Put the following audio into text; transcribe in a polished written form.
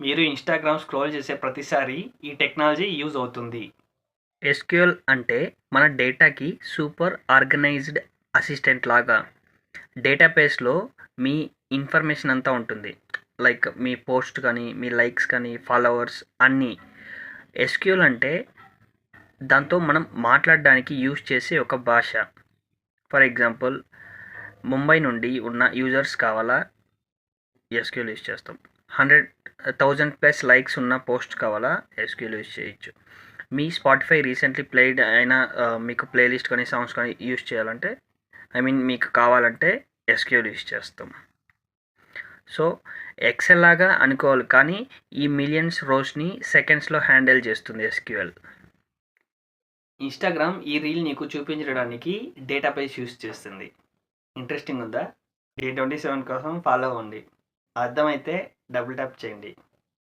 మీరు Instagram scroll చేసే ప్రతిసారి ఈ టెక్నాలజీ యూజ్ అవుతుంది. ఎస్‌క్యూఎల్ అంటే మన డేటాకి సూపర్ ఆర్గనైజ్డ్ అసిస్టెంట్ లాగా. డేటాబేస్‌లో మీ ఇన్ఫర్మేషన్ అంతా ఉంటుంది. లైక్ మీ పోస్ట్ కానీ, మీ లైక్స్ కానీ, ఫాలోవర్స్ అన్నీ. ఎస్‌క్యూఎల్ అంటే దాంతో మనం మాట్లాడడానికి యూజ్ చేసే ఒక భాష. ఫర్ ఎగ్జాంపుల్ ముంబై నుండి ఉన్న యూజర్స్ కావాలా ఎస్‌క్యూఎల్ యూజ్ చేస్తాం. 100,000+ లైక్స్ ఉన్న పోస్ట్ కావాలా ఎస్‌క్యూఎల్ యూజ్ చేయొచ్చు. మీ స్పాటిఫై రీసెంట్లీ ప్లేడ్ అయిన మీకు ప్లేలిస్ట్ కానీ సాంగ్స్ కానీ యూజ్ చేయాలంటే మీకు కావాలంటే ఎస్‌క్యూఎల్ యూజ్ చేస్తాం. సో ఎక్సెల్ లాగా అనుకోవాలి, కానీ ఈ మిలియన్స్ రోస్ని సెకండ్స్లో హ్యాండిల్ చేస్తుంది ఎస్‌క్యూఎల్. ఇన్‌స్టాగ్రామ్ ఈ రీల్ నీకు చూపించడానికి డేటాబేస్ యూజ్ చేస్తుంది. ఇంట్రెస్టింగ్ ఉందా? డే 27 కోసం ఫాలో అవ్వండి. అర్థమైతే డబుల్ ట్యాప్ చేయండి.